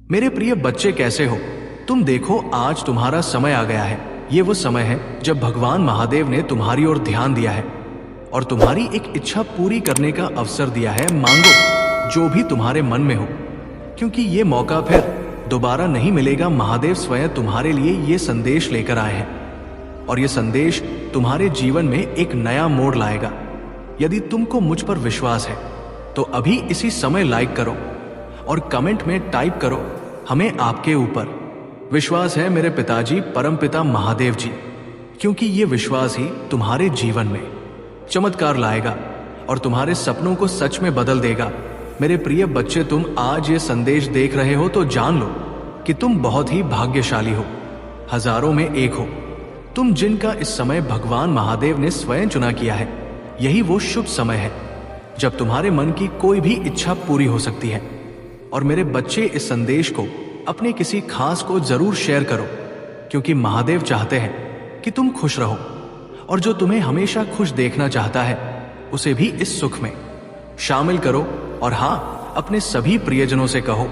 मेरे प्रिय बच्चे, कैसे हो तुम? देखो, आज तुम्हारा समय आ गया है। ये वो समय है जब भगवान महादेव ने तुम्हारी ओर ध्यान दिया है और तुम्हारी एक इच्छा पूरी करने का अवसर दिया है। मांगो जो भी तुम्हारे मन में हो, क्योंकि ये मौका फिर दोबारा नहीं मिलेगा। महादेव स्वयं तुम्हारे लिए ये संदेश लेकर आए हैं और ये संदेश तुम्हारे जीवन में एक नया मोड़ लाएगा। यदि तुमको मुझ पर विश्वास है तो अभी इसी समय लाइक करो और कमेंट में टाइप करो, हमें आपके ऊपर विश्वास है मेरे पिताजी परमपिता महादेव जी, क्योंकि ये विश्वास ही तुम्हारे जीवन में चमत्कार लाएगा और तुम्हारे सपनों को सच में बदल देगा। मेरे प्रिय बच्चे, तुम आज ये संदेश देख रहे हो तो जान लो कि तुम बहुत ही भाग्यशाली हो, हजारों में एक हो। तुम जिनका इस समय भगवान महादेव ने स्वयं चुना किया है, यही वो शुभ समय है जब तुम्हारे मन की कोई भी इच्छा पूरी हो सकती है। और मेरे बच्चे, इस संदेश को अपने किसी खास को जरूर शेयर करो, क्योंकि महादेव चाहते हैं कि तुम खुश रहो और जो तुम्हें हमेशा खुश देखना चाहता है उसे भी इस सुख में शामिल करो। और हाँ, अपने सभी प्रियजनों से कहो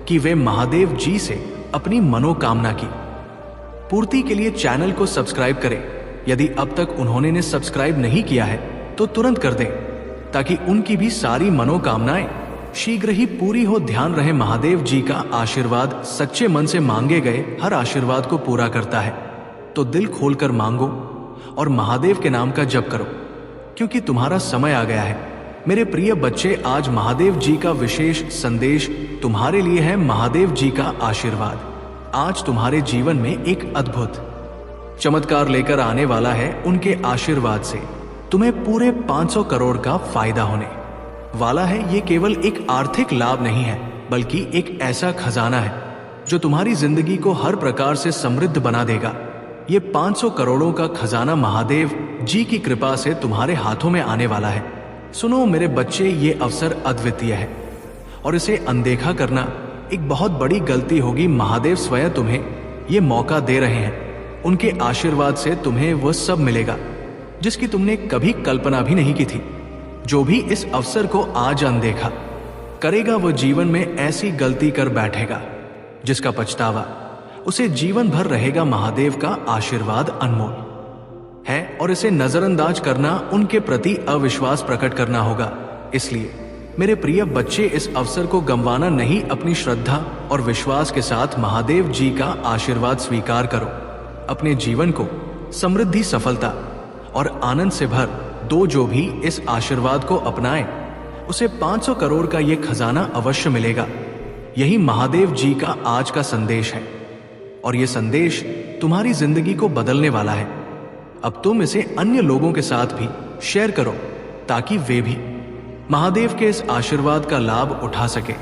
कि वे महादेव जी से अपनी मनोकामना की पूर्ति के लिए चैनल को सब्सक्राइब करें। यदि अब तक उन्होंने ने सब्सक्राइब नहीं किया है तो तुरंत कर दें, ताकि उनकी भी सारी मनोकामनाएं शीघ्र ही पूरी हो। ध्यान रहे, महादेव जी का आशीर्वाद सच्चे मन से मांगे गए हर आशीर्वाद को पूरा करता है। तो दिल खोलकर मांगो और महादेव के नाम का जप करो, क्योंकि तुम्हारा समय आ गया है। मेरे प्रिय बच्चे, आज महादेव जी का विशेष संदेश तुम्हारे लिए है। महादेव जी का आशीर्वाद आज तुम्हारे जीवन में एक अद्भुत चमत्कार लेकर आने वाला है। उनके आशीर्वाद से तुम्हें पूरे 500 करोड़ का फायदा होने वाला है। ये केवल एक आर्थिक लाभ नहीं है, बल्कि एक ऐसा खजाना है जो तुम्हारी जिंदगी को हर प्रकार से समृद्ध बना देगा। ये 500 करोड़ों का खजाना महादेव जी की कृपा से तुम्हारे हाथों में आने वाला है। सुनो मेरे बच्चे, ये अवसर अद्वितीय है और इसे अनदेखा करना एक बहुत बड़ी गलती होगी। महादेव स्वयं तुम्हें ये मौका दे रहे हैं। उनके आशीर्वाद से तुम्हें वह सब मिलेगा जिसकी तुमने कभी कल्पना भी नहीं की थी। जो भी इस अवसर को आज अनदेखा करेगा, वह जीवन में ऐसी गलती कर बैठेगा जिसका पछतावा उसे जीवन भर रहेगा। महादेव का आशीर्वाद अनमोल है और इसे नजरअंदाज करना उनके प्रति अविश्वास प्रकट करना होगा। इसलिए मेरे प्रिय बच्चे, इस अवसर को गंवाना नहीं। अपनी श्रद्धा और विश्वास के साथ महादेव जी का आशीर्वाद स्वीकार करो। अपने जीवन को समृद्धि, सफलता और आनंद से भर दो। जो भी इस आशीर्वाद को अपनाए उसे 500 करोड़ का ये खजाना अवश्य मिलेगा। यही महादेव जी का आज का संदेश है और ये संदेश तुम्हारी जिंदगी को बदलने वाला है। अब तुम इसे अन्य लोगों के साथ भी शेयर करो, ताकि वे भी महादेव के इस आशीर्वाद का लाभ उठा सके।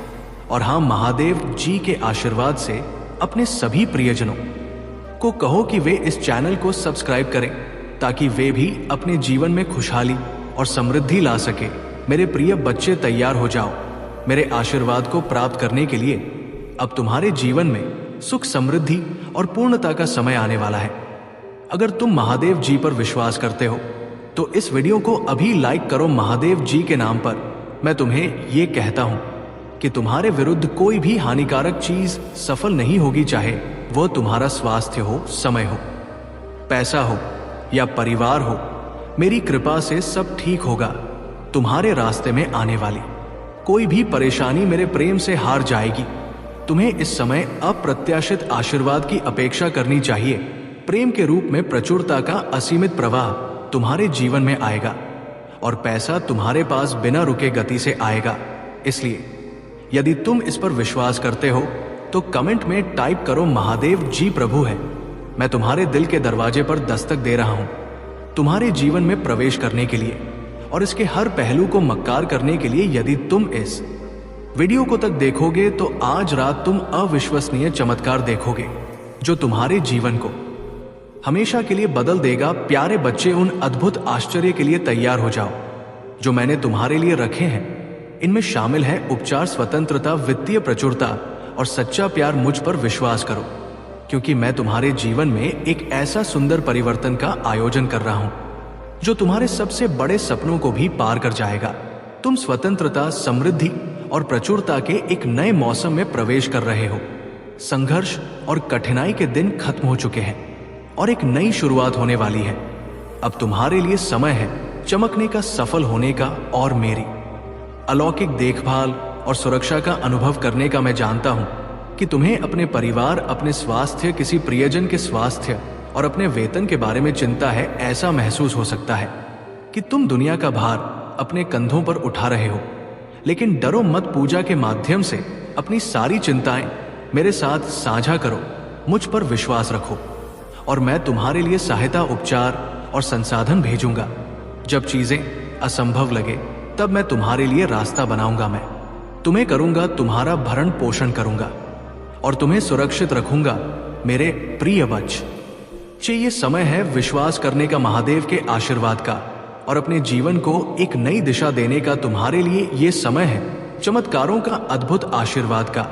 और हाँ, महादेव जी के आशीर्वाद से अपने सभी प्रियजनों को कहो कि वे इस चैनल को सब्सक्राइब करें, ताकि वे भी अपने जीवन में खुशहाली और समृद्धि ला सके। मेरे प्रिय बच्चे, तैयार हो जाओ मेरे आशीर्वाद को प्राप्त करने के लिए। अब तुम्हारे जीवन में सुख, समृद्धि और पूर्णता का समय आने वाला है। अगर तुम महादेव जी पर विश्वास करते हो तो इस वीडियो को अभी लाइक करो। महादेव जी के नाम पर मैं तुम्हें ये कहता हूं कि तुम्हारे विरुद्ध कोई भी हानिकारक चीज सफल नहीं होगी, चाहे वो तुम्हारा स्वास्थ्य हो, समय हो, पैसा हो या परिवार हो। मेरी कृपा से सब ठीक होगा। तुम्हारे रास्ते में आने वाली कोई भी परेशानी मेरे प्रेम से हार जाएगी। तुम्हें इस समय अप्रत्याशित आशीर्वाद की अपेक्षा करनी चाहिए। प्रेम के रूप में प्रचुरता का असीमित प्रवाह तुम्हारे जीवन में आएगा और पैसा तुम्हारे पास बिना रुके गति से आएगा। इसलिए यदि तुम इस पर विश्वास करते हो तो कमेंट में टाइप करो, महादेव जी प्रभु है। मैं तुम्हारे दिल के दरवाजे पर दस्तक दे रहा हूं, तुम्हारे जीवन में प्रवेश करने के लिए और इसके हर पहलू को मक्कार करने के लिए। यदि तुम इस वीडियो को तक देखोगे तो आज रात तुम अविश्वसनीय चमत्कार देखोगे जो तुम्हारे जीवन को हमेशा के लिए बदल देगा। प्यारे बच्चे, उन अद्भुत आश्चर्य के लिए तैयार हो जाओ जो मैंने तुम्हारे लिए रखे हैं। इनमें शामिल है उपचार, स्वतंत्रता, वित्तीय प्रचुरता और सच्चा प्यार। मुझ पर विश्वास करो, क्योंकि मैं तुम्हारे जीवन में एक ऐसा सुंदर परिवर्तन का आयोजन कर रहा हूं जो तुम्हारे सबसे बड़े सपनों को भी पार कर जाएगा। तुम स्वतंत्रता, समृद्धि और प्रचुरता के एक नए मौसम में प्रवेश कर रहे हो। संघर्ष और कठिनाई के दिन खत्म हो चुके हैं और एक नई शुरुआत होने वाली है। अब तुम्हारे लिए समय है चमकने का, सफल होने का और मेरी अलौकिक देखभाल और सुरक्षा का अनुभव करने का। मैं जानता हूं कि तुम्हें अपने परिवार, अपने स्वास्थ्य, किसी प्रियजन के स्वास्थ्य और अपने वेतन के बारे में चिंता है। ऐसा महसूस हो सकता है कि तुम दुनिया का भार अपने कंधों पर उठा रहे हो, लेकिन डरो मत। पूजा के माध्यम से अपनी सारी चिंताएं मेरे साथ साझा करो, मुझ पर विश्वास रखो और मैं तुम्हारे लिए सहायता, उपचार और संसाधन भेजूंगा। जब चीजें असंभव लगे तब मैं तुम्हारे लिए रास्ता बनाऊंगा। मैं तुम्हें करूंगा, तुम्हारा भरण पोषण करूंगा और तुम्हें सुरक्षित रखूंगा मेरे प्रिय बच्चे। ये समय है विश्वास करने का, महादेव के आशीर्वाद का और अपने जीवन को एक नई दिशा देने का। तुम्हारे लिए ये समय है चमत्कारों का, अद्भुत आशीर्वाद का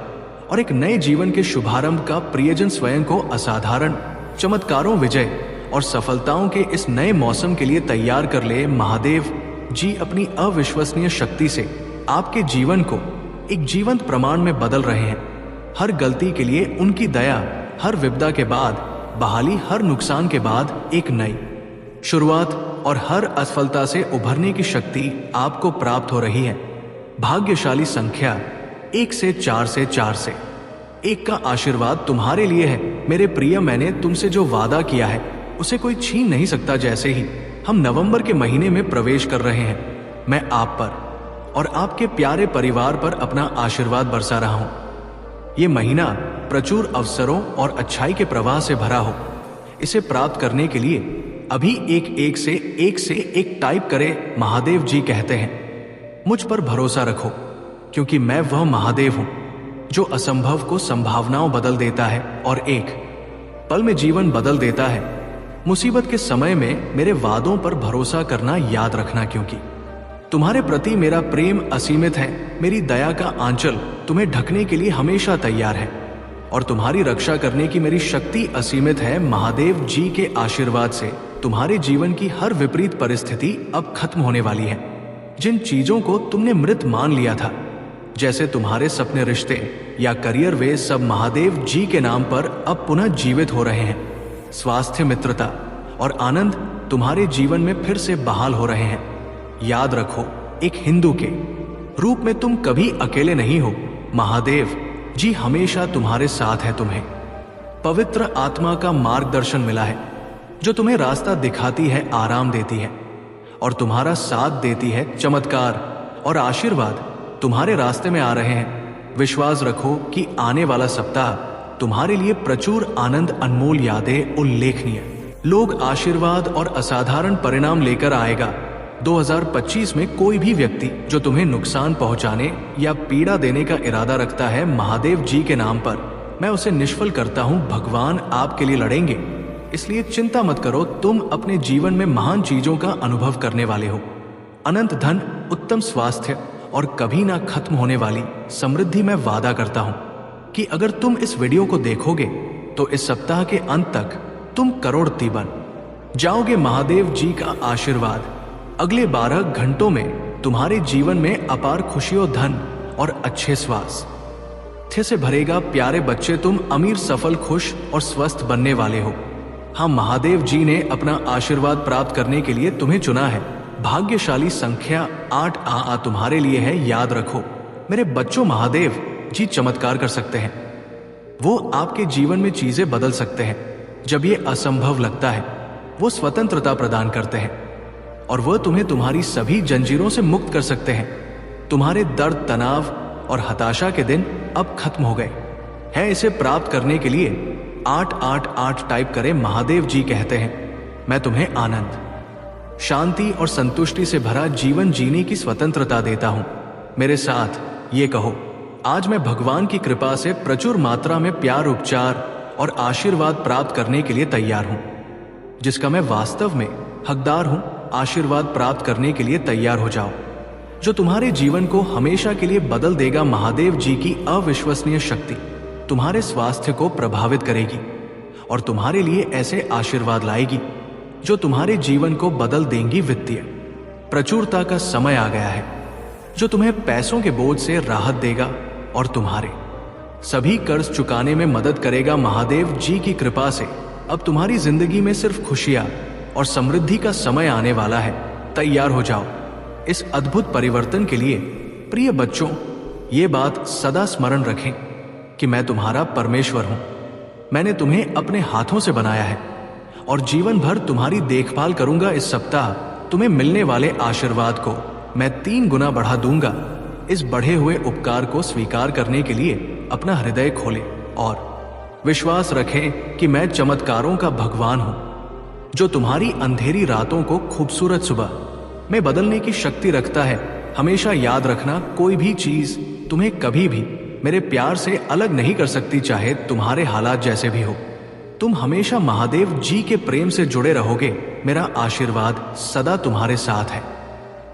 और एक नए जीवन के शुभारंभ का। प्रियजन स्वयं को असाधारण चमत्कारों, विजय और सफलताओं के इस नए मौसम के लिए तैयार कर ले। महादेव जी अपनी अविश्वसनीय शक्ति से आपके जीवन को एक जीवंत प्रमाण में बदल रहे हैं। हर गलती के लिए उनकी दया, हर विपदा के बाद बहाली, हर नुकसान के बाद एक नई शुरुआत और हर असफलता से उभरने की शक्ति आपको प्राप्त हो रही है। भाग्यशाली संख्या 1 से 4 से 4 से 1 का आशीर्वाद तुम्हारे लिए है मेरे प्रिय। मैंने तुमसे जो वादा किया है उसे कोई छीन नहीं सकता। जैसे ही हम नवंबर के महीने में प्रवेश कर रहे हैं, मैं आप पर और आपके प्यारे परिवार पर अपना आशीर्वाद बरसा रहा हूं। ये महीना प्रचुर अवसरों और अच्छाई के प्रवाह से भरा हो। इसे प्राप्त करने के लिए अभी एक से एक टाइप करे। महादेव जी कहते हैं, मुझ पर भरोसा रखो क्योंकि मैं वह महादेव हूं जो असंभव को संभावनाओं बदल देता है और एक पल में जीवन बदल देता है। मुसीबत के समय में मेरे वादों पर भरोसा करना याद रखना, क्योंकि तुम्हारे प्रति मेरा प्रेम असीमित है। मेरी दया का आंचल तुम्हें ढकने के लिए हमेशा तैयार है और तुम्हारी रक्षा करने की मेरी शक्ति असीमित है। महादेव जी के आशीर्वाद से तुम्हारे जीवन की हर विपरीत परिस्थिति अब खत्म होने वाली है। जिन चीजों को तुमने मृत मान लिया था, जैसे तुम्हारे सपने, रिश्ते या करियर, वे सब महादेव जी के नाम पर अब पुनः जीवित हो रहे हैं। स्वास्थ्य, मित्रता और आनंद तुम्हारे जीवन में फिर से बहाल हो रहे हैं। याद रखो, एक हिंदू के रूप में तुम कभी अकेले नहीं हो। महादेव जी हमेशा तुम्हारे साथ है। तुम्हें पवित्र आत्मा का मार्गदर्शन मिला है जो तुम्हें रास्ता दिखाती है, आराम देती है और तुम्हारा साथ देती है। चमत्कार और आशीर्वाद तुम्हारे रास्ते में आ रहे हैं। विश्वास रखो कि आने वाला सप्ताह तुम्हारे लिए प्रचुर आनंद, अनमोल यादें, उल्लेखनीय लोग, आशीर्वाद और असाधारण परिणाम लेकर आएगा। 2025 में कोई भी व्यक्ति जो तुम्हें नुकसान पहुंचाने या पीड़ा देने का इरादा रखता है, महादेव जी के नाम पर मैं उसे निष्फल करता हूं। भगवान आपके लिए लड़ेंगे, इसलिए चिंता मत करो। तुम अपने जीवन में महान चीजों का अनुभव करने वाले हो। अनंत धन, उत्तम स्वास्थ्य और कभी ना खत्म होने वाली समृद्धि। मैं वादा करता हूं कि अगर तुम इस वीडियो को देखोगे तो इस सप्ताह के अंत तक तुम करोड़पति बन जाओगे। महादेव जी का आशीर्वाद अगले 12 घंटों में तुम्हारे जीवन में अपार खुशियों, धन और अच्छे स्वास्थ्य से भरेगा। प्यारे बच्चे, तुम अमीर, सफल, खुश और स्वस्थ बनने वाले हो। हाँ, महादेव जी ने अपना आशीर्वाद प्राप्त करने के लिए तुम्हें चुना है। भाग्यशाली संख्या 8 तुम्हारे लिए है। याद रखो मेरे बच्चों, महादेव जी चमत्कार कर सकते हैं। वो आपके जीवन में चीजें बदल सकते हैं। जब ये असंभव लगता है, वो स्वतंत्रता प्रदान करते हैं और वह तुम्हें तुम्हारी सभी जंजीरों से मुक्त कर सकते हैं। तुम्हारे दर्द, तनाव और हताशा के दिन अब खत्म हो गए हैं। इसे प्राप्त करने के लिए 888 टाइप करें। महादेव जी कहते हैं, मैं तुम्हें आनंद, शांति और संतुष्टि से भरा जीवन जीने की स्वतंत्रता देता हूं। मेरे साथ ये कहो, आज मैं भगवान की कृपा से प्रचुर मात्रा में प्यार, उपचार और आशीर्वाद प्राप्त करने के लिए तैयार हूं, जिसका मैं वास्तव में हकदार हूं। आशीर्वाद प्राप्त करने के लिए तैयार हो जाओ, जो तुम्हारे जीवन को हमेशा के लिए बदल देगा। महादेव जी की अविश्वसनीय शक्ति तुम्हारे स्वास्थ्य को प्रभावित करेगी और तुम्हारे लिए ऐसे आशीर्वाद लाएगी जो तुम्हारे जीवन को बदल देंगी। वित्तीय प्रचुरता का समय आ गया है। जो तुम्हें पैसों के बोझ से राहत देगा और तुम्हारे सभी कर्ज चुकाने में मदद करेगा। महादेव जी की कृपा से अब तुम्हारी जिंदगी में सिर्फ खुशियां और समृद्धि का समय आने वाला है। तैयार हो जाओ इस अद्भुत परिवर्तन के लिए। प्रिय बच्चों, ये बात सदा स्मरण रखें कि मैं तुम्हारा परमेश्वर हूं। मैंने तुम्हें अपने हाथों से बनाया है और जीवन भर तुम्हारी देखभाल करूंगा। इस सप्ताह तुम्हें मिलने वाले आशीर्वाद को मैं 3 गुना बढ़ा दूंगा। इस बढ़े हुए उपकार को स्वीकार करने के लिए अपना हृदय खोलें और विश्वास रखें कि मैं चमत्कारों का भगवान हूं, जो तुम्हारी अंधेरी रातों को खूबसूरत सुबह में बदलने की शक्ति रखता है। हमेशा याद रखना, कोई भी चीज तुम्हें कभी भी मेरे प्यार से अलग नहीं कर सकती, चाहे तुम्हारे हालात जैसे भी हो। तुम हमेशा महादेव जी के प्रेम से जुड़े रहोगे। मेरा आशीर्वाद सदा तुम्हारे साथ है।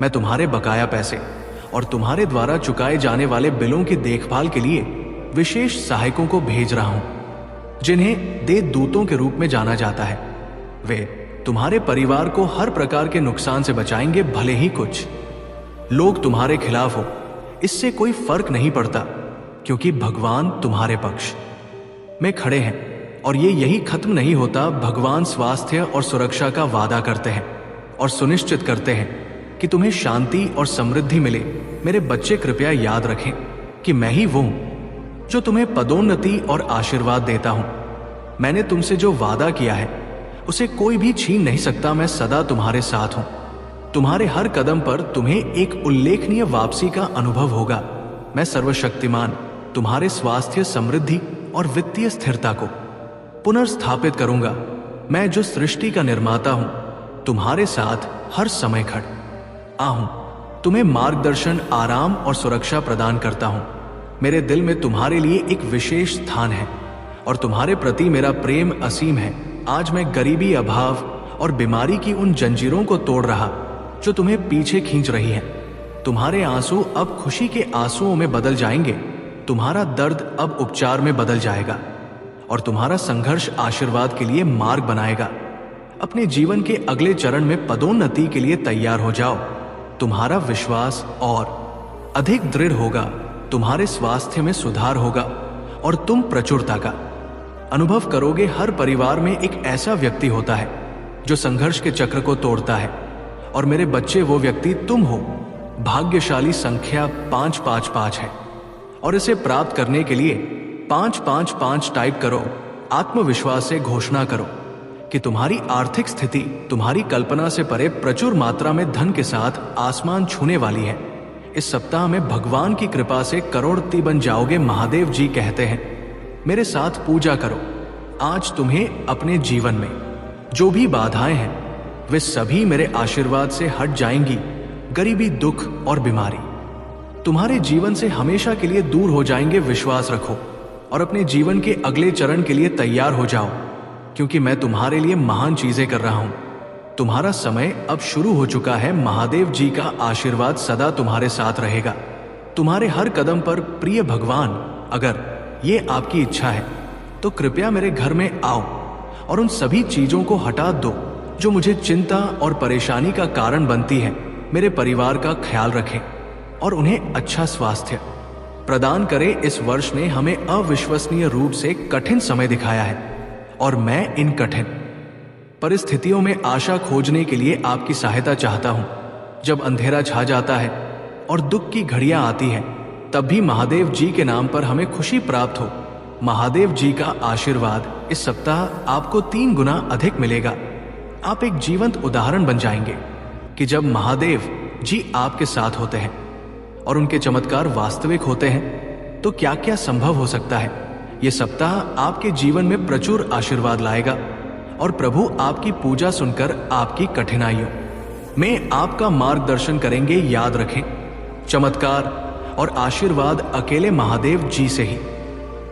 मैं तुम्हारे बकाया पैसे और तुम्हारे द्वारा चुकाए जाने वाले बिलों की देखभाल के लिए विशेष सहायकों को भेज रहा हूं, जिन्हें देवदूतों के रूप में जाना जाता है। वे तुम्हारे परिवार को हर प्रकार के नुकसान से बचाएंगे। भले ही कुछ लोग तुम्हारे खिलाफ हो, इससे कोई फर्क नहीं पड़ता, क्योंकि भगवान तुम्हारे पक्ष में खड़े हैं। और यही खत्म नहीं होता। भगवान स्वास्थ्य और सुरक्षा का वादा करते हैं और सुनिश्चित करते हैं कि तुम्हें शांति और समृद्धि मिले। मेरे बच्चे, कृपया याद रखें कि मैं ही वो हूं जो तुम्हें पदोन्नति और आशीर्वाद देता हूं। मैंने तुमसे जो वादा किया है उसे कोई भी छीन नहीं सकता। मैं सदा तुम्हारे साथ हूं। तुम्हारे हर कदम पर तुम्हें एक उल्लेखनीय वापसी का अनुभव होगा। मैं सर्वशक्तिमान तुम्हारे स्वास्थ्य, समृद्धि और वित्तीय स्थिरता को पुनर्स्थापित करूंगा। मैं जो सृष्टि का निर्माता हूं, तुम्हारे साथ हर समय खड़ा हूं। तुम्हें मार्गदर्शन, आराम और सुरक्षा प्रदान करता हूं। मेरे दिल में तुम्हारे लिए एक विशेष स्थान है और तुम्हारे प्रति मेरा प्रेम असीम है। आज मैं गरीबी, अभाव और बीमारी की उन जंजीरों को तोड़ रहा जो तुम्हें पीछे खींच रही है। तुम्हारे आंसू अब खुशी के आंसुओं में बदल जाएंगे। तुम्हारा दर्द अब उपचार में बदल जाएगा और तुम्हारा संघर्ष आशीर्वाद के लिए मार्ग बनाएगा। अपने जीवन के अगले चरण में पदोन्नति के लिए तैयार हो जाओ। तुम्हारा विश्वास और अधिक दृढ़ होगा। तुम्हारे स्वास्थ्य में सुधार होगा और तुम प्रचुरता का अनुभव करोगे। हर परिवार में एक ऐसा व्यक्ति होता है जो संघर्ष के चक्र को तोड़ता है, और मेरे बच्चे, वो व्यक्ति तुम हो। भाग्यशाली संख्या 555 है और इसे प्राप्त करने के लिए 555 टाइप करो। आत्मविश्वास से घोषणा करो कि तुम्हारी आर्थिक स्थिति तुम्हारी कल्पना से परे प्रचुर मात्रा में धन के साथ आसमान छूने वाली है। इस सप्ताह में भगवान की कृपा से करोड़पति बन जाओगे। महादेव जी कहते हैं, मेरे साथ पूजा करो। आज तुम्हें अपने जीवन में जो भी बाधाएं हैं, वे सभी मेरे आशीर्वाद से हट जाएंगी। गरीबी, दुख और बीमारी तुम्हारे जीवन से हमेशा के लिए दूर हो जाएंगे। विश्वास रखो और अपने जीवन के अगले चरण के लिए तैयार हो जाओ, क्योंकि मैं तुम्हारे लिए महान चीजें कर रहा हूं। तुम्हारा समय अब शुरू हो चुका है। महादेव जी का आशीर्वाद सदा तुम्हारे साथ रहेगा, तुम्हारे हर कदम पर। प्रिय भगवान, अगर ये आपकी इच्छा है तो कृपया मेरे घर में आओ और उन सभी चीजों को हटा दो जो मुझे चिंता और परेशानी का कारण बनती है। मेरे परिवार का ख्याल रखें और उन्हें अच्छा स्वास्थ्य प्रदान करें। इस वर्ष ने हमें अविश्वसनीय रूप से कठिन समय दिखाया है और मैं इन कठिन परिस्थितियों में आशा खोजने के लिए आपकी सहायता चाहता हूं। जब अंधेरा छा जाता है और दुख की घड़ियां आती हैं, तब भी महादेव जी के नाम पर हमें खुशी प्राप्त हो। महादेव जी का आशीर्वाद इस सप्ताह आपको 3 गुना अधिक मिलेगा। आप एक जीवंत उदाहरण बन जाएंगे कि जब महादेव जी आपके साथ होते हैं और उनके चमत्कार वास्तविक होते हैं, तो क्या क्या संभव हो सकता है। ये सप्ताह आपके जीवन में प्रचुर आशीर्वाद लाएगा और प्रभु आपकी पूजा सुनकर आपकी कठिनाइयों में आपका मार्गदर्शन करेंगे। याद रखें, चमत्कार और आशीर्वाद अकेले महादेव जी से ही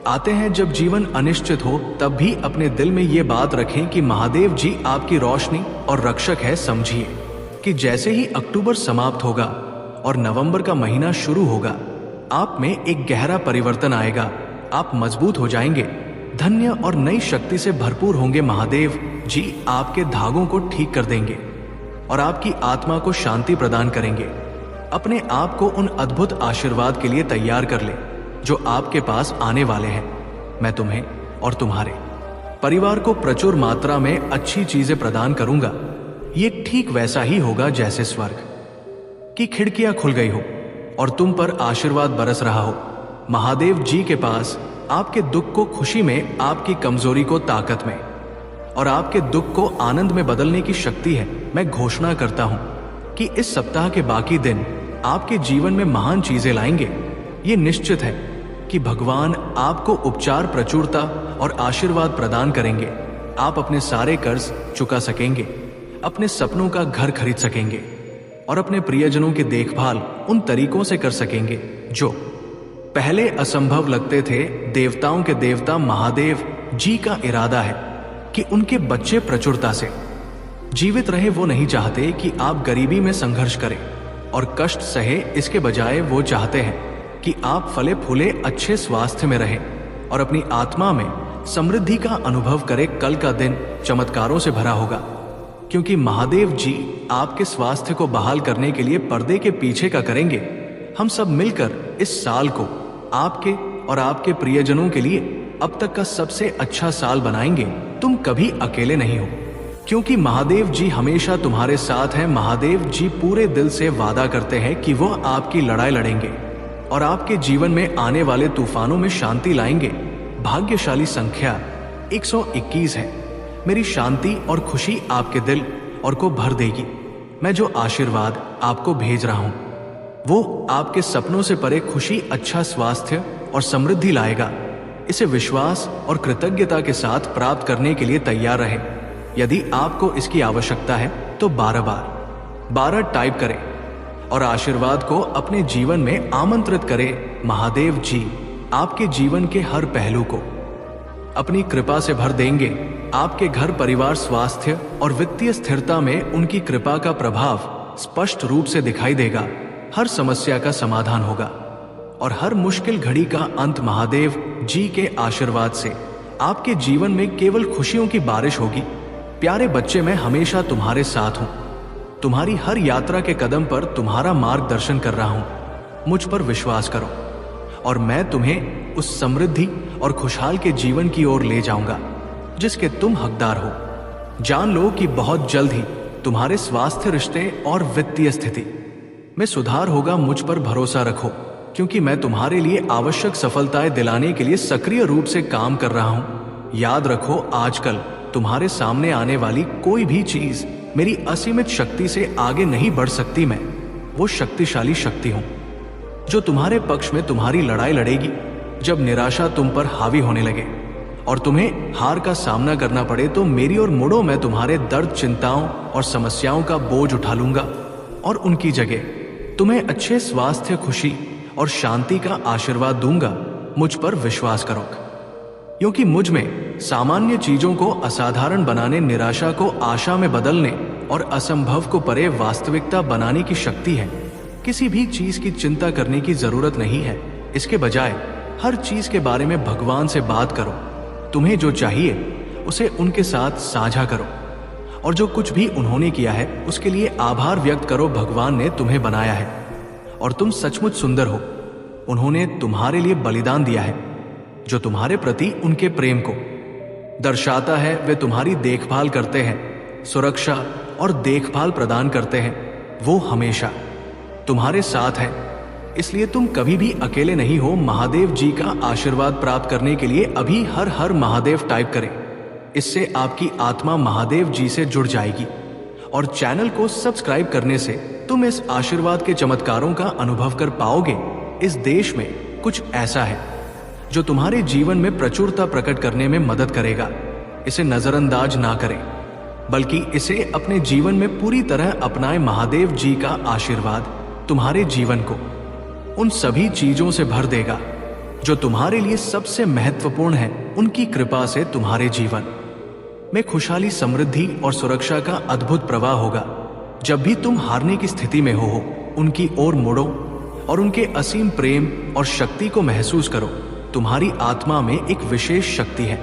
आते हैं। जब जीवन अनिश्चित हो, तब भी अपने दिल में ये बात रखें कि महादेव जी आपकी रोशनी और रक्षक है। समझिए कि जैसे ही अक्टूबर समाप्त होगा और नवंबर का महीना शुरू होगा, आप में एक गहरा परिवर्तन आएगा। आप मजबूत हो जाएंगे, धन्य और नई शक्ति से भरपूर होंगे। महादेव जी आपके धागों को ठीक कर देंगे और आपकी आत्मा को शांति प्रदान करेंगे। अपने आप को उन अद्भुत आशीर्वाद के लिए तैयार कर ले जो आपके पास आने वाले हैं। मैं तुम्हें और तुम्हारे परिवार को प्रचुर मात्रा में अच्छी चीजें प्रदान करूंगा। ये ठीक वैसा ही होगा जैसे स्वर्ग की खिड़कियां खुल गई हो और तुम पर आशीर्वाद बरस रहा हो। महादेव जी के पास आपके दुख को खुशी में, आपकी कमजोरी को ताकत में और आपके दुख को आनंद में बदलने की शक्ति है। मैं घोषणा करता हूं कि इस सप्ताह के बाकी दिन आपके जीवन में महान चीजें लाएंगे। ये निश्चित है कि भगवान आपको उपचार, प्रचुरता और आशीर्वाद प्रदान करेंगे। आप अपने सारे कर्ज चुका सकेंगे, अपने सपनों का घर खरीद सकेंगे और अपने प्रियजनों की देखभाल उन तरीकों से कर सकेंगे जो पहले असंभव लगते थे। देवताओं के देवता महादेव जी का इरादा है कि उनके बच्चे प्रचुरता से जीवित रहे। वो नहीं चाहते कि आप गरीबी में संघर्ष करें और कष्ट सहे। इसके बजाय वो चाहते हैं कि आप फले फूले अच्छे स्वास्थ्य में रहें और अपनी आत्मा में समृद्धि का अनुभव करें। कल का दिन चमत्कारों से भरा होगा क्योंकि महादेव जी आपके स्वास्थ्य को बहाल करने के लिए पर्दे के पीछे का करेंगे। हम सब मिलकर इस साल को आपके और आपके प्रियजनों के लिए अब तक का सबसे अच्छा साल बनाएंगे। तुम कभी अकेले नहीं हो क्योंकि महादेव जी हमेशा तुम्हारे साथ हैं। महादेव जी पूरे दिल से वादा करते हैं कि वो आपकी लड़ाई लड़ेंगे और आपके जीवन में आने वाले तूफानों में शांति लाएंगे। भाग्यशाली संख्या 121 है। मेरी शांति और खुशी आपके दिल और को भर देगी। मैं जो आशीर्वाद आपको भेज रहा हूं वो आपके सपनों से परे खुशी, अच्छा स्वास्थ्य और समृद्धि लाएगा। इसे विश्वास और कृतज्ञता के साथ प्राप्त करने के लिए तैयार रहें। यदि आपको इसकी आवश्यकता है तो 12 टाइप करें और आशीर्वाद को अपने जीवन में आमंत्रित करें। महादेव जी आपके जीवन के हर पहलू को अपनी कृपा से भर देंगे। आपके घर, परिवार, स्वास्थ्य और वित्तीय स्थिरता में उनकी कृपा का प्रभाव स्पष्ट रूप से दिखाई देगा। हर समस्या का समाधान होगा और हर मुश्किल घड़ी का अंत महादेव जी के आशीर्वाद से आपके जीवन में केवल खुशियों की बारिश होगी। प्यारे बच्चे, मैं हमेशा तुम्हारे साथ हूं। तुम्हारी हर यात्रा के कदम पर तुम्हारा मार्गदर्शन कर रहा हूं। मुझ पर विश्वास करो और मैं तुम्हें उस समृद्धि और खुशहाल के जीवन की ओर ले जाऊंगा जिसके तुम हकदार हो। जान लो कि बहुत जल्द ही तुम्हारे स्वास्थ्य, रिश्ते और वित्तीय स्थिति में सुधार होगा। मुझ पर भरोसा रखो क्योंकि मैं तुम्हारे लिए आवश्यक सफलताएं दिलाने के लिए सक्रिय रूप से काम कर रहा हूं। याद रखो, आजकल तुम्हारे सामने आने वाली कोई भी चीज मेरी असीमित शक्ति से आगे नहीं बढ़ सकती। मैं वो शक्तिशाली शक्ति हूं जो तुम्हारे पक्ष में तुम्हारी लड़ाई लड़ेगी जब निराशा तुम पर हावी होने लगे और तुम्हें हार का सामना करना पड़े तो मेरी ओर मुड़ो। मैं तुम्हारे दर्द, चिंताओं और समस्याओं का बोझ उठा लूंगा और उनकी जगह तुम्हें अच्छे स्वास्थ्य, खुशी और शांति का आशीर्वाद दूंगा। मुझ पर विश्वास करो क्योंकि मुझ में सामान्य चीजों को असाधारण बनाने, निराशा को आशा में बदलने और असंभव को परे वास्तविकता बनाने की शक्ति है। किसी भी चीज की चिंता करने की जरूरत नहीं है। इसके बजाय हर चीज के बारे में भगवान से बात करो। तुम्हें जो चाहिए उसे उनके साथ साझा करो और जो कुछ भी उन्होंने किया है उसके लिए आभार व्यक्त करो। भगवान ने तुम्हें बनाया है और तुम सचमुच सुंदर हो। उन्होंने तुम्हारे लिए बलिदान दिया है जो तुम्हारे प्रति उनके प्रेम को दर्शाता है। वे तुम्हारी देखभाल करते हैं, सुरक्षा और देखभाल प्रदान करते हैं। वो हमेशा तुम्हारे साथ है, इसलिए तुम कभी भी अकेले नहीं हो। महादेव जी का आशीर्वाद प्राप्त करने के लिए अभी हर हर महादेव टाइप करें। इससे आपकी आत्मा महादेव जी से जुड़ जाएगी और चैनल को सब्सक्राइब करने से तुम इस आशीर्वाद के चमत्कारों का अनुभव कर पाओगे। इस देश में कुछ ऐसा है जो तुम्हारे जीवन में प्रचुरता प्रकट करने में मदद करेगा। इसे नजरअंदाज ना करें बल्कि इसे अपने जीवन में पूरी तरह अपनाएं। महादेव जी का आशीर्वाद तुम्हारे जीवन को उन सभी चीजों से भर देगा जो तुम्हारे लिए सबसे महत्वपूर्ण है। उनकी कृपा से तुम्हारे जीवन में खुशहाली, समृद्धि और सुरक्षा का अद्भुत प्रवाह होगा। जब भी तुम हारने की स्थिति में हो उनकी ओर मुड़ो और उनके असीम प्रेम और शक्ति को महसूस करो। तुम्हारी आत्मा में एक विशेष शक्ति है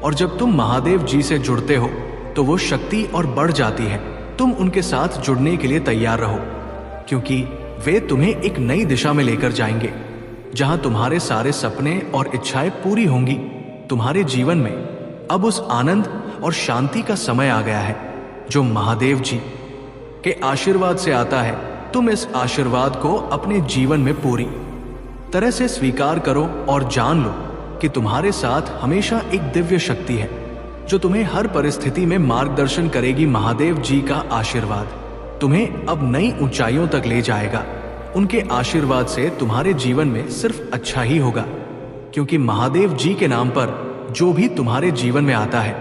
और जब तुम महादेव जी से जुड़ते हो तो वो शक्ति और बढ़ जाती है। तुम उनके साथ जुड़ने के लिए तैयार रहो क्योंकि वे तुम्हें एक नई दिशा में लेकर जाएंगे, जहां तुम्हारे सारे सपने और इच्छाएं पूरी होंगी। तुम्हारे जीवन में अब उस आनंद और शांति का समय आ गया है जो महादेव जी के आशीर्वाद से आता है। तुम इस आशीर्वाद को अपने जीवन में पूरी तरह से स्वीकार करो और जान लो कि तुम्हारे साथ हमेशा एक दिव्य शक्ति है जो तुम्हें हर परिस्थिति में मार्गदर्शन करेगी। महादेव जी का आशीर्वाद तुम्हें अब नई ऊंचाइयों तक ले जाएगा। उनके आशीर्वाद से तुम्हारे जीवन में सिर्फ अच्छा ही होगा, क्योंकि महादेव जी के नाम पर जो भी तुम्हारे जीवन में आता है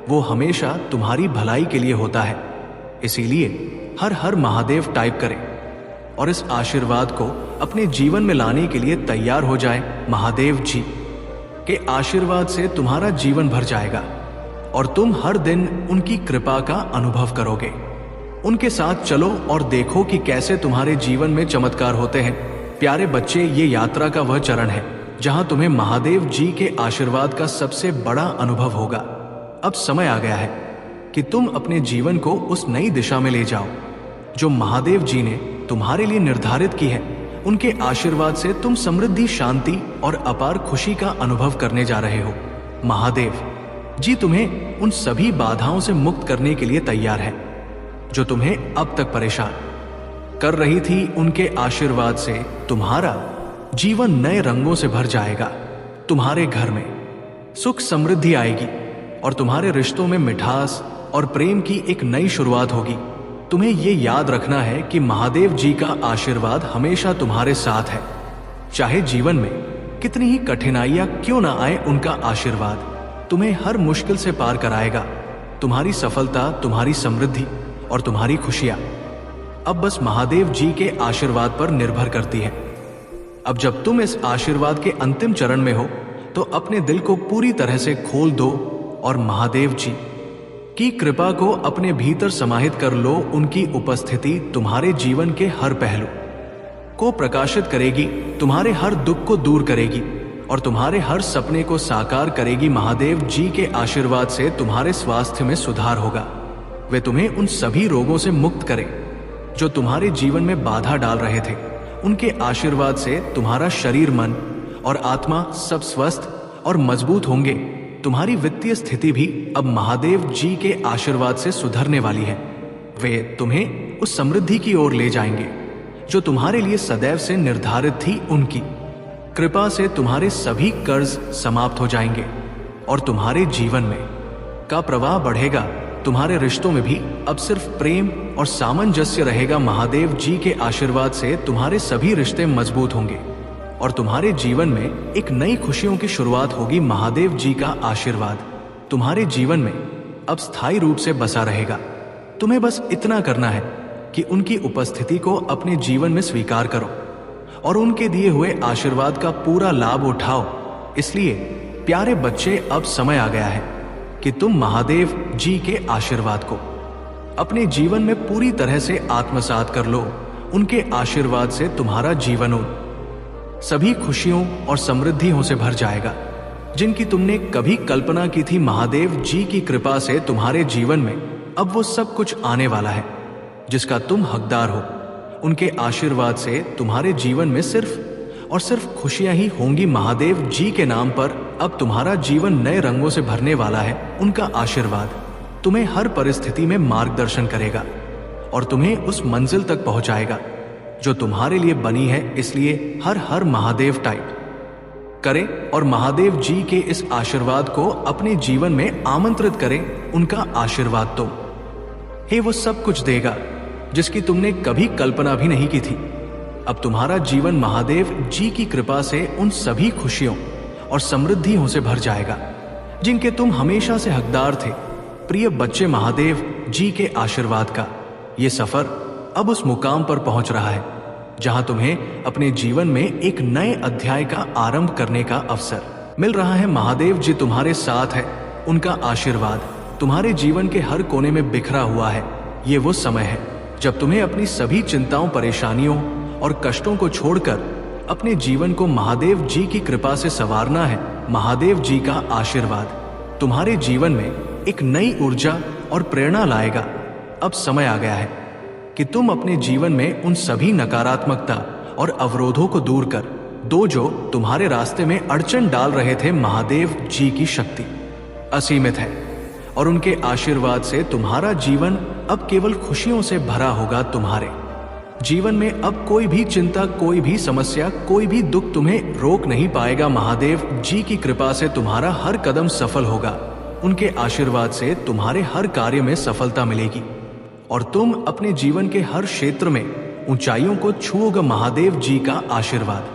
वो हमेशा तुम्हारी भलाई के लिए होता है। इसीलिए हर हर महादेव टाइप करें और इस आशीर्वाद को अपने जीवन में लाने के लिए तैयार हो जाए। महादेव जी के आशीर्वाद से तुम्हारा जीवन भर जाएगा और तुम हर दिन उनकी कृपा का अनुभव करोगे। उनके साथ चलो और देखो कि कैसे तुम्हारे जीवन में चमत्कार होते हैं। प्यारे बच्चे, ये यात्रा का वह चरण है जहां तुम्हें महादेव जी के आशीर्वाद का सबसे बड़ा अनुभव होगा। अब समय आ गया है कि तुम अपने जीवन को उस नई दिशा में ले जाओ जो महादेव जी ने तुम्हारे लिए निर्धारित की है। उनके आशीर्वाद से तुम समृद्धि, शांति और अपार खुशी का अनुभव करने जा रहे हो। महादेव जी तुम्हें उन सभी बाधाओं से मुक्त करने के लिए तैयार है जो तुम्हें अब तक परेशान कर रही थी। उनके आशीर्वाद से तुम्हारा जीवन नए रंगों से भर जाएगा। तुम्हारे घर में सुख समृद्धि आएगी और तुम्हारे रिश्तों में मिठास और प्रेम की एक नई शुरुआत होगी। तुम्हें ये याद रखना है कि महादेव जी का आशीर्वाद हमेशा तुम्हारे साथ है। चाहे जीवन में कितनी ही कठिनाइयां क्यों ना आए, उनका आशीर्वाद तुम्हें हर मुश्किल से पार कराएगा। तुम्हारी सफलता, तुम्हारी समृद्धि और तुम्हारी खुशियां अब बस महादेव जी के आशीर्वाद पर निर्भर करती है। अब जब तुम इस आशीर्वाद के अंतिम चरण में हो तो अपने दिल को पूरी तरह से खोल दो और महादेव जी की कृपा को अपने भीतर समाहित कर लो। उनकी उपस्थिति तुम्हारे जीवन के हर पहलू को प्रकाशित करेगी, तुम्हारे हर दुख को दूर करेगी और तुम्हारे हर सपने को साकार करेगी। महादेव जी के आशीर्वाद से तुम्हारे स्वास्थ्य में सुधार होगा। वे तुम्हें उन सभी रोगों से मुक्त करें जो तुम्हारे जीवन में बाधा डाल रहे थे। उनके आशीर्वाद से तुम्हारा शरीर, मन और आत्मा सब स्वस्थ और मजबूत होंगे। तुम्हारी वित्तीय स्थिति भी अब महादेव जी के आशीर्वाद से सुधरने वाली है। वे तुम्हें उस समृद्धि की ओर ले जाएंगे जो तुम्हारे लिए सदैव से निर्धारित थी। उनकी कृपा से तुम्हारे सभी कर्ज समाप्त हो जाएंगे और तुम्हारे जीवन में का प्रवाह बढ़ेगा। तुम्हारे रिश्तों में भी अब सिर्फ प्रेम और सामंजस्य रहेगा। महादेव जी के आशीर्वाद से तुम्हारे सभी रिश्ते मजबूत होंगे और तुम्हारे जीवन में एक नई खुशियों की शुरुआत होगी। महादेव जी का आशीर्वाद तुम्हारे जीवन में अब स्थायी रूप से बसा रहेगा। तुम्हें बस इतना करना है कि उनकी उपस्थिति को अपने जीवन में स्वीकार करो और उनके दिए हुए आशीर्वाद का पूरा लाभ उठाओ। इसलिए प्यारे बच्चे, अब समय आ गया है कि तुम महादेव जी के आशीर्वाद को अपने जीवन में पूरी तरह से आत्मसात कर लो। उनके आशीर्वाद से तुम्हारा जीवन उन सभी खुशियों और समृद्धियों से भर जाएगा जिनकी तुमने कभी कल्पना की थी। महादेव जी की कृपा से तुम्हारे जीवन में अब वो सब कुछ आने वाला है जिसका तुम हकदार हो। उनके आशीर्वाद से तुम्हारे जीवन में सिर्फ और सिर्फ खुशियां ही होंगी। महादेव जी के नाम पर अब तुम्हारा जीवन नए रंगों से भरने वाला है। उनका आशीर्वाद तुम्हें हर परिस्थिति में मार्गदर्शन करेगा और तुम्हें उस मंजिल तक पहुंचाएगा जो तुम्हारे लिए बनी है। इसलिए हर हर महादेव टाइप करें और महादेव जी के इस आशीर्वाद को अपने जीवन में आमंत्रित करें। उनका आशीर्वाद तो हे वो सब कुछ देगा जिसकी तुमने कभी कल्पना भी नहीं की थी। अब तुम्हारा जीवन महादेव जी की कृपा से उन सभी खुशियों और समृद्धियों से भर जाएगा जिनके तुम हमेशा से हकदार थे। प्रिय बच्चे, महादेव जी के आशीर्वाद का ये सफर अब उस मुकाम पर पहुंच रहा है जहां तुम्हें अपने जीवन में एक नए अध्याय का आरंभ करने का अवसर मिल रहा है। महादेव जी तुम्हारे साथ है। उनका आशीर्वाद तुम्हारे जीवन के हर कोने में बिखरा हुआ है। ये वो समय है जब तुम्हें अपनी सभी चिंताओं, परेशानियों और कष्टों को छोड़कर अपने जीवन को महादेव जी की कृपा से संवारना है। महादेव जी का आशीर्वाद तुम्हारे जीवन में एक नई ऊर्जा और प्रेरणा लाएगा। अब समय आ गया है कि तुम अपने जीवन में उन सभी नकारात्मकता और अवरोधों को दूर कर दो जो तुम्हारे रास्ते में अड़चन डाल रहे थे। महादेव जी की शक्ति असीमित है और उनके आशीर्वाद से तुम्हारा जीवन अब केवल खुशियों से भरा होगा। तुम्हारे जीवन में अब कोई भी चिंता, कोई भी समस्या, कोई भी दुख तुम्हें रोक नहीं पाएगा। महादेव जी की कृपा से तुम्हारा हर कदम सफल होगा। उनके आशीर्वाद से तुम्हारे हर कार्य में सफलता मिलेगी और तुम अपने जीवन के हर क्षेत्र में ऊंचाइयों को छूओगे। महादेव जी का आशीर्वाद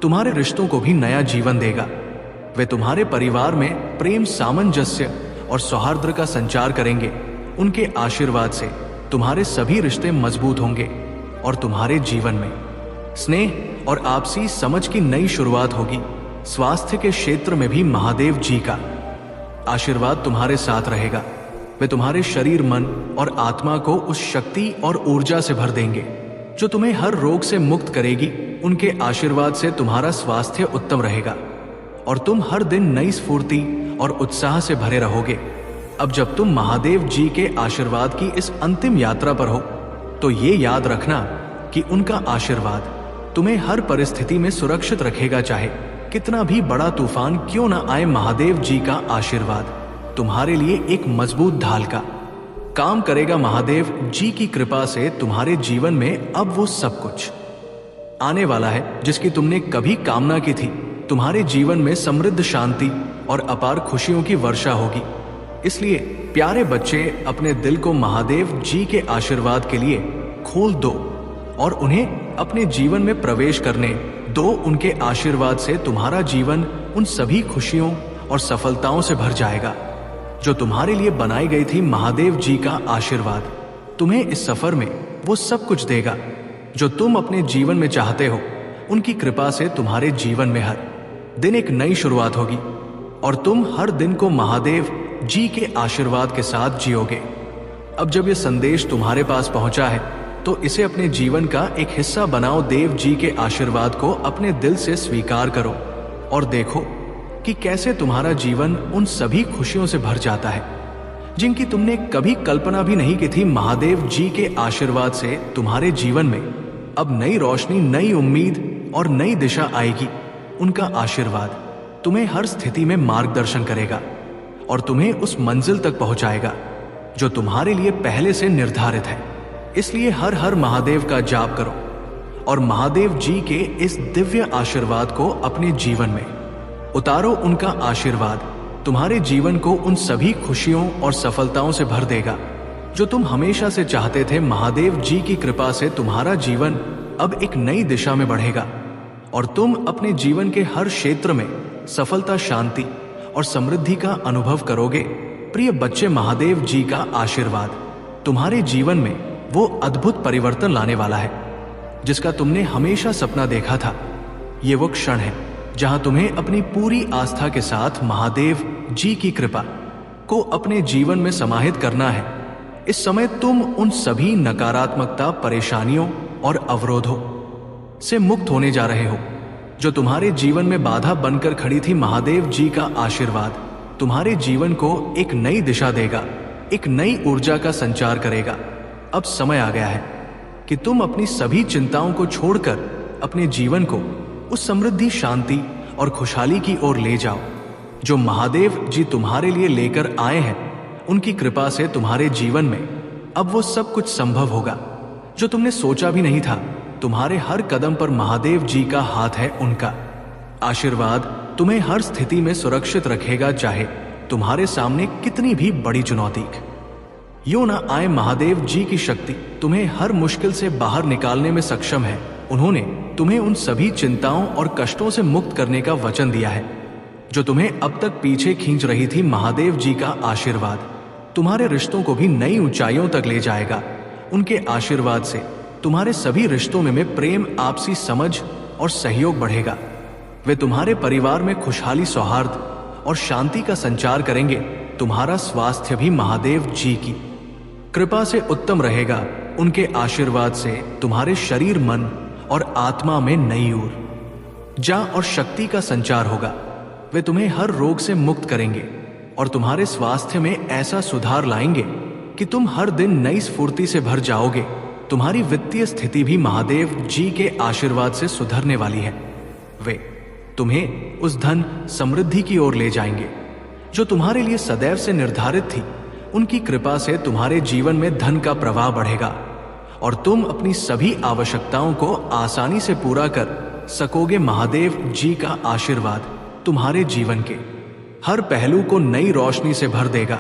तुम्हारे रिश्तों को भी नया जीवन देगा। वे तुम्हारे परिवार में प्रेम, सामंजस्य और सौहार्द का संचार करेंगे। उनके आशीर्वाद से तुम्हारे सभी रिश्ते मजबूत होंगे और तुम्हारे जीवन में स्नेह और आपसी समझ की नई शुरुआत होगी। स्वास्थ्य के क्षेत्र में भी महादेव जी का आशीर्वाद तुम्हारे साथ रहेगा। वे तुम्हारे शरीर, मन और आत्मा को उस शक्ति और ऊर्जा से भर देंगे जो तुम्हें हर रोग से मुक्त करेगी। उनके आशीर्वाद से तुम्हारा स्वास्थ्य उत्तम रहेगा और तुम हर दिन नई स्फूर्ति और उत्साह से भरे रहोगे। अब जब तुम महादेव जी के आशीर्वाद की इस अंतिम यात्रा पर हो तो ये याद रखना कि उनका आशीर्वाद तुम्हें हर परिस्थिति में सुरक्षित रखेगा। चाहे कितना भी बड़ा तूफान क्यों ना आए, महादेव जी का आशीर्वाद तुम्हारे लिए एक मजबूत ढाल का काम करेगा। महादेव जी की कृपा से तुम्हारे जीवन में अब वो सब कुछ आने वाला है जिसकी तुमने कभी कामना की थी। तुम्हारे जीवन में समृद्ध शांति और अपार खुशियों की वर्षा होगी। इसलिए प्यारे बच्चे, अपने दिल को महादेव जी के आशीर्वाद के लिए खोल दो और उन्हें अपने जीवन में प्रवेश करने दो। उनके आशीर्वाद से तुम्हारा जीवन उन सभी खुशियों और सफलताओं से भर जाएगा जो तुम्हारे लिए बनाई गई थी। महादेव जी का आशीर्वाद तुम्हें इस सफर में वो सब कुछ देगा जो तुम अपने जीवन में चाहते हो। उनकी कृपा से तुम्हारे जीवन में हर दिन एक नई शुरुआत होगी और तुम हर दिन को महादेव जी के आशीर्वाद के साथ जियोगे। अब जब ये संदेश तुम्हारे पास पहुंचा है तो इसे अपने जीवन का एक हिस्सा बनाओ। देव जी के आशीर्वाद को अपने दिल से स्वीकार करो और देखो कि कैसे तुम्हारा जीवन उन सभी खुशियों से भर जाता है जिनकी तुमने कभी कल्पना भी नहीं की थी। महादेव जी के आशीर्वाद से तुम्हारे जीवन में अब नई रोशनी, नई उम्मीद और नई दिशा आएगी। उनका आशीर्वाद तुम्हें हर स्थिति में मार्गदर्शन करेगा और तुम्हें उस मंजिल तक पहुंचाएगा जो तुम्हारे लिए पहले से निर्धारित है। इसलिए हर हर महादेव का जाप करो और महादेव जी के इस दिव्य आशीर्वाद को अपने जीवन में उतारो। उनका आशीर्वाद तुम्हारे जीवन को उन सभी खुशियों और सफलताओं से भर देगा जो तुम हमेशा से चाहते थे। महादेव जी की कृपा से तुम्हारा जीवन अब एक नई दिशा में बढ़ेगा और तुम अपने जीवन के हर क्षेत्र में सफलता, शांति और समृद्धि का अनुभव करोगे। प्रिय बच्चे, महादेव जी का आशीर्वाद तुम्हारे जीवन में वो अद्भुत परिवर्तन लाने वाला है जिसका तुमने हमेशा सपना देखा था। ये वो क्षण है जहां तुम्हें अपनी पूरी आस्था के साथ महादेव जी की कृपा को अपने जीवन में समाहित करना है। इस समय तुम उन सभी नकारात्मकता, परेशानियों और अवरोधों से मुक्त होने जा रहे हो जो तुम्हारे जीवन में बाधा बनकर खड़ी थी। महादेव जी का आशीर्वाद तुम्हारे जीवन को एक नई दिशा देगा, एक नई ऊर्जा का संचार करेगा। अब समय आ गया है कि तुम अपनी सभी चिंताओं को छोड़कर अपने जीवन को उस समृद्धि, शांति और खुशहाली की ओर ले जाओ जो महादेव जी तुम्हारे लिए लेकर आए हैं। उनकी कृपा से तुम्हारे जीवन में अब वो सब कुछ संभव होगा जो तुमने सोचा भी नहीं था। तुम्हारे हर कदम पर महादेव जी का हाथ है। उनका आशीर्वाद तुम्हें हर स्थिति में सुरक्षित रखेगा, चाहे तुम्हारे सामने कितनी भी बड़ी चुनौती यूं ना आए। महादेव जी की शक्ति तुम्हें हर मुश्किल से बाहर निकालने में सक्षम है। उन्होंने तुम्हें उन सभी चिंताओं और कष्टों से मुक्त करने का वचन दिया है जो तुम्हें अब तक पीछे खींच रही थी। महादेव जी का आशीर्वाद तुम्हारे रिश्तों को भी नई ऊंचाइयों तक ले जाएगा। उनके आशीर्वाद से तुम्हारे सभी रिश्तों में प्रेम, आपसी समझ और सहयोग बढ़ेगा। वे तुम्हारे परिवार में खुशहाली, सौहार्द और शांति का संचार करेंगे। तुम्हारा स्वास्थ्य भी महादेव जी की कृपा से उत्तम रहेगा। उनके आशीर्वाद से तुम्हारे शरीर, मन और आत्मा में नई ऊर्जा और शक्ति का संचार होगा। वे तुम्हें हर रोग से मुक्त करेंगे और तुम्हारे स्वास्थ्य में ऐसा सुधार लाएंगे कि तुम हर दिन नई स्फूर्ति से भर जाओगे। तुम्हारी वित्तीय स्थिति भी महादेव जी के आशीर्वाद से सुधरने वाली है। वे तुम्हें उस धन समृद्धि की ओर ले जाएंगे जो तुम्हारे लिए सदैव से निर्धारित थी। उनकी कृपा से तुम्हारे जीवन में धन का प्रवाह बढ़ेगा और तुम अपनी सभी आवश्यकताओं को आसानी से पूरा कर सकोगे। महादेव जी का आशीर्वाद तुम्हारे जीवन के हर पहलू को नई रोशनी से भर देगा।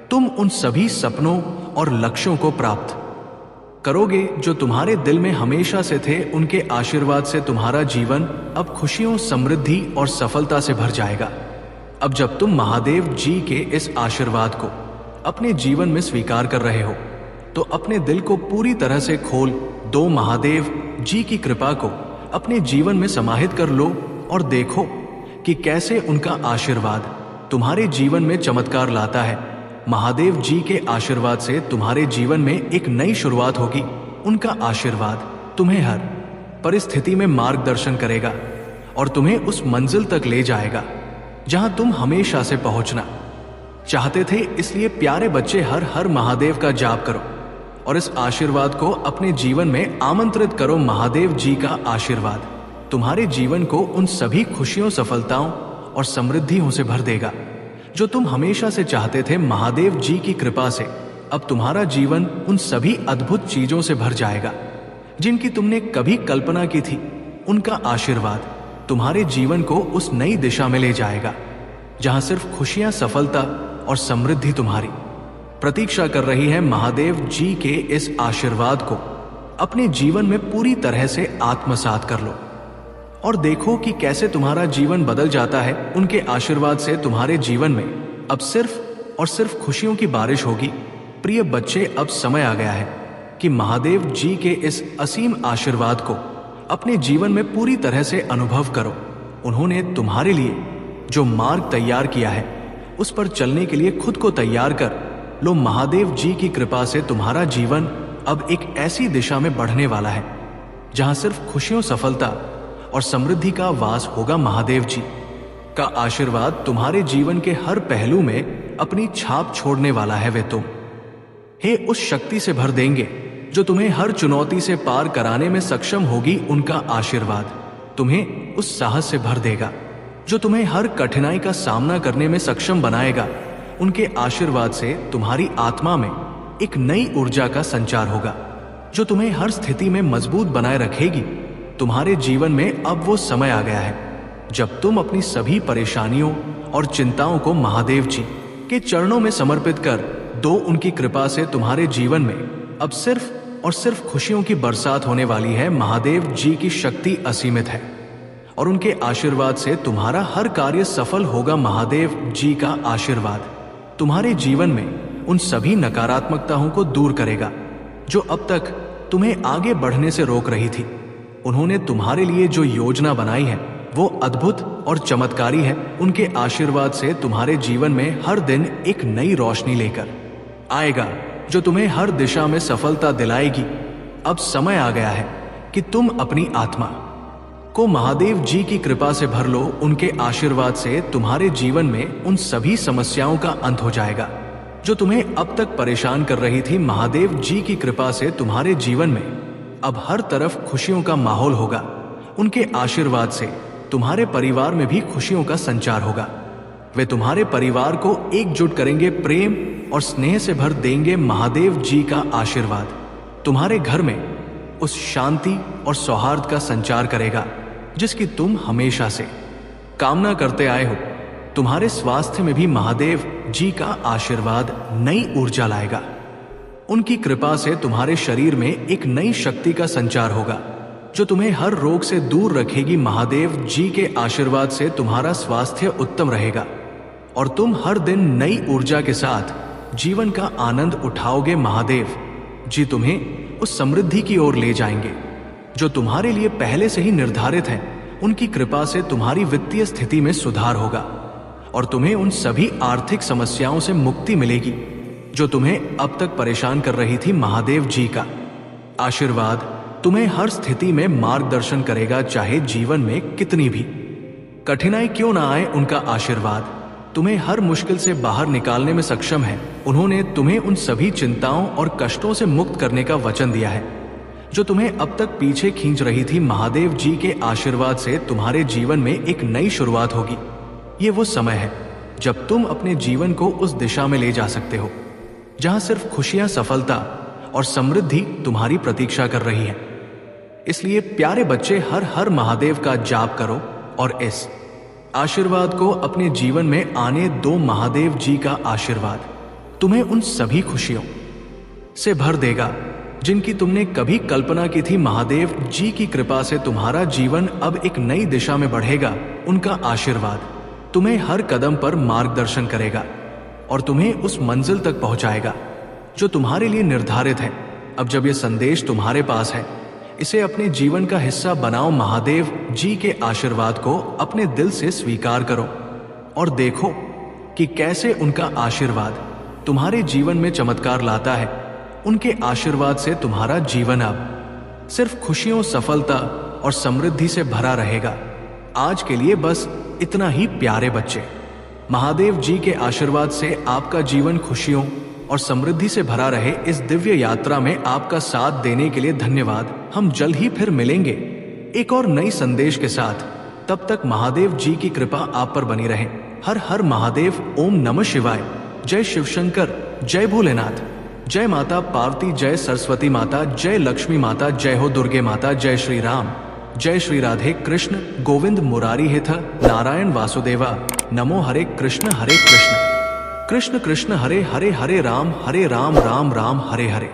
तुम उन सभी सपनों और लक्ष्यों को प्राप्त करोगे जो तुम्हारे दिल में हमेशा से थे। उनके आशीर्वाद से तुम्हारा जीवन अब खुशियों, समृद्धि और सफलता से भर जाएगा। अब जब तुम महादेव जी के इस आशीर्वाद को अपने जीवन में स्वीकार कर रहे हो तो अपने दिल को पूरी तरह से खोल दो। महादेव जी की कृपा को अपने जीवन में समाहित कर लो और देखो कि कैसे उनका आशीर्वाद तुम्हारे जीवन में चमत्कार लाता है। महादेव जी के आशीर्वाद से तुम्हारे जीवन में एक नई शुरुआत होगी। उनका आशीर्वाद तुम्हें हर परिस्थिति में मार्गदर्शन करेगा और तुम्हें उस मंजिल तक ले जाएगा जहां तुम हमेशा से पहुंचना चाहते थे। इसलिए प्यारे बच्चे, हर हर महादेव का जाप करो और इस आशीर्वाद को अपने जीवन में आमंत्रित करो। महादेव जी का आशीर्वाद तुम्हारे जीवन को उन सभी खुशियों, सफलताओं और समृद्धियों से भर देगा जो तुम हमेशा से चाहते थे। महादेव जी की कृपा से अब तुम्हारा जीवन उन सभी अद्भुत चीजों से भर जाएगा जिनकी तुमने कभी कल्पना की थी। उनका आशीर्वाद तुम्हारे जीवन को उस नई दिशा में ले जाएगा जहां सिर्फ खुशियां, सफलता और समृद्धि तुम्हारी प्रतीक्षा कर रही है। महादेव जी के इस आशीर्वाद को अपने जीवन में पूरी तरह से आत्मसात कर लो और देखो कि कैसे तुम्हारा जीवन बदल जाता है। उनके आशीर्वाद से तुम्हारे जीवन में अब सिर्फ और सिर्फ खुशियों की बारिश होगी। प्रिय बच्चे, अब समय आ गया है कि महादेव जी के इस असीम आशीर्वाद को अपने जीवन में पूरी तरह से अनुभव करो। उन्होंने तुम्हारे लिए जो मार्ग तैयार किया है उस पर चलने के लिए खुद को तैयार कर लो। महादेव जी की कृपा से तुम्हारा जीवन अब एक ऐसी दिशा में बढ़ने वाला है जहां सिर्फ खुशियों, सफलता और समृद्धि का वास होगा। महादेव जी का आशीर्वाद तुम्हारे जीवन के हर पहलू में अपनी छाप छोड़ने वाला है। वे तुम हे उस शक्ति से भर देंगे जो तुम्हें हर चुनौती से पार कराने में सक्षम होगी। उनका आशीर्वाद तुम्हें उस साहस से भर देगा जो तुम्हें हर कठिनाई का सामना करने में सक्षम बनाएगा। उनके आशीर्वाद से तुम्हारी आत्मा में एक नई ऊर्जा का संचार होगा जो तुम्हें हर स्थिति में मजबूत बनाए रखेगी। तुम्हारे जीवन में अब वो समय आ गया है जब तुम अपनी सभी परेशानियों और चिंताओं को महादेव जी के चरणों में समर्पित कर दो। उनकी कृपा से तुम्हारे जीवन में अब सिर्फ और सिर्फ खुशियों की बरसात होने वाली है। महादेव जी की शक्ति असीमित है और उनके आशीर्वाद से तुम्हारा हर कार्य सफल होगा। महादेव जी का आशीर्वाद तुम्हारे जीवन में उन सभी नकारात्मकताओं को दूर करेगा जो अब तक तुम्हें आगे बढ़ने से रोक रही थी। उन्होंने तुम्हारे लिए जो योजना बनाई है वो अद्भुत और चमत्कारी है। उनके आशीर्वाद से तुम्हारे जीवन में हर दिन एक नई रोशनी लेकर आएगा जो तुम्हें हर दिशा में सफलता दिलाएगी। अब समय आ गया है कि तुम अपनी आत्मा को महादेव जी की कृपा से भर लो। उनके आशीर्वाद से तुम्हारे जीवन में उन सभी समस्याओं का अंत हो जाएगा जो तुम्हें अब तक परेशान कर रही थी। महादेव जी की कृपा से तुम्हारे जीवन में अब हर तरफ खुशियों का माहौल होगा। उनके आशीर्वाद से तुम्हारे परिवार में भी खुशियों का संचार होगा। वे तुम्हारे परिवार को एकजुट करेंगे, प्रेम और स्नेह से भर देंगे। महादेव जी का आशीर्वाद तुम्हारे घर में उस शांति और सौहार्द का संचार करेगा जिसकी तुम हमेशा से कामना करते आए हो। तुम्हारे स्वास्थ्य में भी महादेव जी का आशीर्वाद नई ऊर्जा लाएगा। उनकी कृपा से तुम्हारे शरीर में एक नई शक्ति का संचार होगा जो तुम्हें हर रोग से दूर रखेगी। महादेव जी के आशीर्वाद से तुम्हारा स्वास्थ्य उत्तम रहेगा और तुम हर दिन नई ऊर्जा के साथ जीवन का आनंद उठाओगे। महादेव जी तुम्हें उस समृद्धि की ओर ले जाएंगे जो तुम्हारे लिए पहले से ही निर्धारित है। उनकी कृपा से तुम्हारी वित्तीय स्थिति में सुधार होगा और तुम्हें उन सभी आर्थिक समस्याओं से मुक्ति मिलेगी जो तुम्हें अब तक परेशान कर रही थी। महादेव जी का आशीर्वाद तुम्हें हर स्थिति में मार्गदर्शन करेगा, चाहे जीवन में कितनी भी कठिनाई क्यों ना आए। उनका आशीर्वाद तुम्हें हर मुश्किल से बाहर निकालने में सक्षम है। उन्होंने तुम्हें उन सभी चिंताओं और कष्टों से मुक्त करने का वचन दिया है जो तुम्हें अब तक पीछे खींच रही थी। महादेव जी के आशीर्वाद से तुम्हारे जीवन में एक नई शुरुआत होगी। ये वो समय है जब तुम अपने जीवन को उस दिशा में ले जा सकते हो जहां सिर्फ खुशियां, सफलता और समृद्धि तुम्हारी प्रतीक्षा कर रही है। इसलिए प्यारे बच्चे, हर हर महादेव का जाप करो और इस आशीर्वाद को अपने जीवन में आने दो। महादेव जी का आशीर्वाद तुम्हें उन सभी खुशियों से भर देगा जिनकी तुमने कभी कल्पना की थी। महादेव जी की कृपा से तुम्हारा जीवन अब एक नई दिशा में बढ़ेगा। उनका आशीर्वाद तुम्हें हर कदम पर मार्गदर्शन करेगा और तुम्हें उस मंजिल तक पहुंचाएगा जो तुम्हारे लिए निर्धारित है। अब जब यह संदेश तुम्हारे पास है, इसे अपने जीवन का हिस्सा बनाओ। महादेव जी के आशीर्वाद को अपने दिल से स्वीकार करो और देखो कि कैसे उनका आशीर्वाद तुम्हारे जीवन में चमत्कार लाता है। उनके आशीर्वाद से तुम्हारा जीवन अब सिर्फ खुशियों, सफलता और समृद्धि से भरा रहेगा। आज के लिए बस इतना ही प्यारे बच्चे। महादेव जी के आशीर्वाद से आपका जीवन खुशियों और समृद्धि से भरा रहे। इस दिव्य यात्रा में आपका साथ देने के लिए धन्यवाद। हम जल्द ही फिर मिलेंगे एक और नई संदेश के साथ। तब तक महादेव जी की कृपा आप पर बनी रहे। हर हर महादेव। ओम नमः शिवाय। जय शिव शंकर, जय भोलेनाथ, जय माता पार्वती, जय सरस्वती माता, जय लक्ष्मी माता, जय हो दुर्गे माता, जय श्री राम, जय श्री राधे कृष्ण गोविंद मुरारी हेथ नारायण वासुदेवा। नमो हरे कृष्ण कृष्ण कृष्ण हरे हरे, हरे राम राम राम हरे हरे।